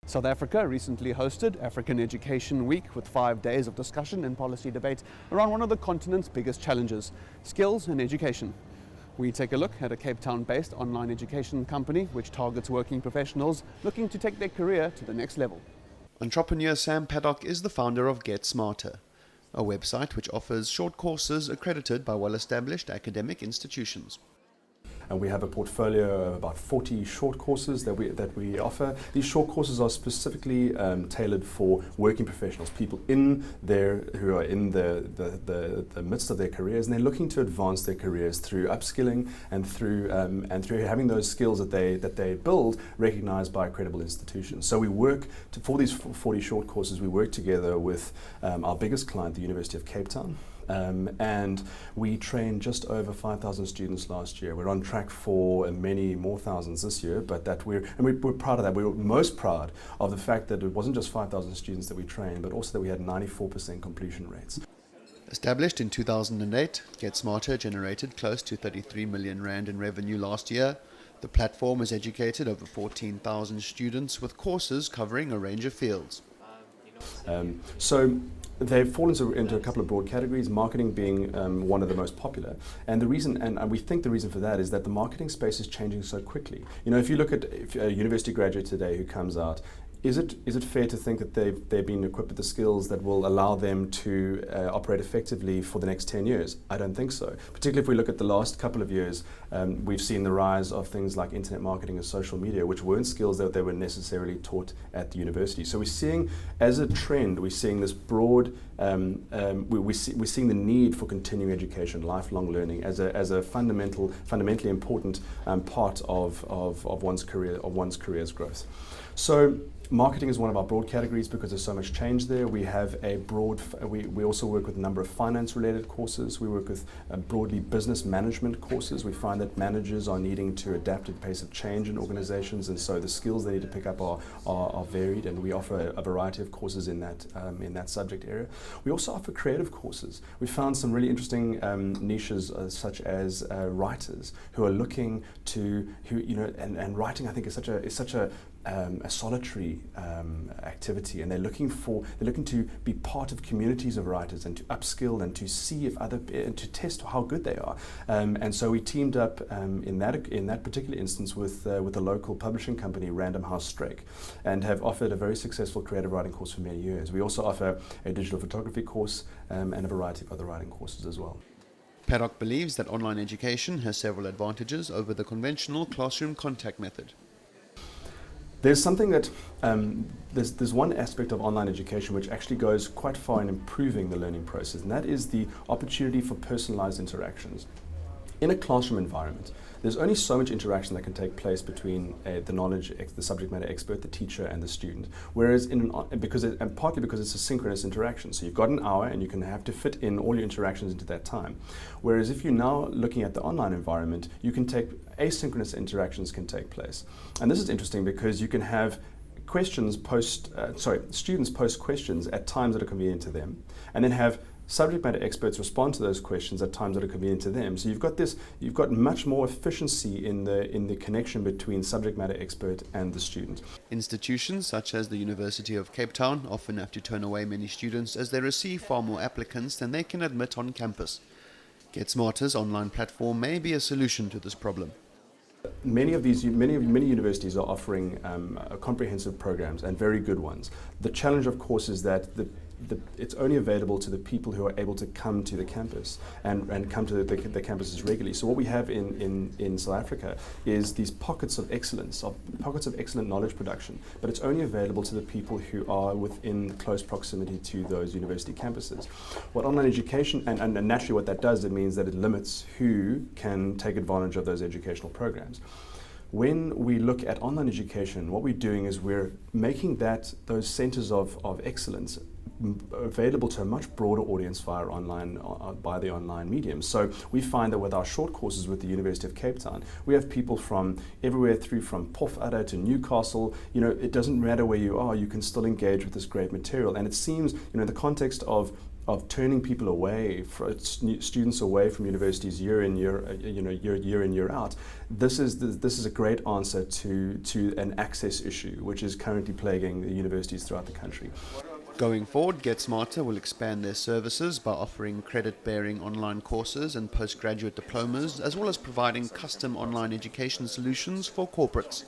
South Africa recently hosted African Education Week with 5 days of discussion and policy debate around one of the continent's biggest challenges, skills and education. We take a look at a Cape Town-based online education company which targets working professionals looking to take their career to the next level. Entrepreneur Sam Paddock is the founder of GetSmarter, a website which offers short courses accredited by well-established academic institutions. And we have a portfolio of about 40 short courses that we offer. These short courses are specifically tailored for working professionals, people who are in the midst of their careers, and they're looking to advance their careers through upskilling and through having those skills that they build recognized by credible institutions. So we work for these 40 short courses. We work together with our biggest client, the University of Cape Town. And we trained just over 5,000 students last year. We're on track for many more thousands this year, but we're proud of that. We were most proud of the fact that it wasn't just 5,000 students that we trained, but also that we had 94% completion rates. Established in 2008, GetSmarter generated close to 33 million rand in revenue last year. The platform has educated over 14,000 students with courses covering a range of fields. So they fall into a couple of broad categories, marketing being one of the most popular. And the reason, and we think the reason for that is that the marketing space is changing so quickly. You know, if you look at a university graduate today who comes out, is it fair to think that they've been equipped with the skills that will allow them to operate effectively for the next 10 years? I don't think so. Particularly if we look at the last couple of years, we've seen the rise of things like internet marketing and social media, which weren't skills that they were necessarily taught at the university. So we're seeing, as a trend, we're seeing this broad, we're seeing the need for continuing education, lifelong learning, as a fundamentally important part of one's career's growth. So marketing is one of our broad categories because there's so much change there. We have a broad, we also work with a number of finance-related courses. We work with broadly business management courses. We find that managers are needing to adapt to the pace of change in organizations, and so the skills they need to pick up are varied, and we offer a variety of courses in that subject area. We also offer creative courses. We found some really interesting niches such as writers who are looking to, and writing I think is such a solitary activity, and they're looking to be part of communities of writers and to upskill and to see and to test how good they are. And so we teamed up in that particular instance with a local publishing company, Random House Strake, and have offered a very successful creative writing course for many years. We also offer a digital photography course and a variety of other writing courses as well. Paddock believes that online education has several advantages over the conventional classroom contact method. There's something that, there's one aspect of online education which actually goes quite far in improving the learning process, and that is the opportunity for personalized interactions. In a classroom environment, there's only so much interaction that can take place between the subject matter expert, the teacher, and the student. Whereas partly because it's a synchronous interaction, so you've got an hour and you can have to fit in all your interactions into that time. Whereas if you're now looking at the online environment, you can take asynchronous interactions can take place, and this is interesting because you can have students post questions at times that are convenient to them, and then have subject matter experts respond to those questions at times that are convenient to them. So you've got much more efficiency in the connection between subject matter expert and the student. Institutions such as the University of Cape Town often have to turn away many students as they receive far more applicants than they can admit on campus. GetSmarter's online platform may be a solution to this problem. Many universities are offering comprehensive programs, and very good ones. The challenge, of course, is that it's only available to the people who are able to come to the campus and come to the campuses regularly. So what we have in South Africa is these pockets of excellence, pockets of excellent knowledge production, but it's only available to the people who are within close proximity to those university campuses. What online education, and naturally what that does, it means that it limits who can take advantage of those educational programs. When we look at online education, what we're doing is we're making those centers of excellence available to a much broader audience by the online medium. So we find that with our short courses with the University of Cape Town, we have people from everywhere through, from Pofadder to Newcastle. You know, it doesn't matter where you are, you can still engage with this great material. And it seems, in the context of of turning people away, students away from universities year in year out. This is a great answer to an access issue which is currently plaguing the universities throughout the country. Going forward, GetSmarter will expand their services by offering credit-bearing online courses and postgraduate diplomas, as well as providing custom online education solutions for corporates.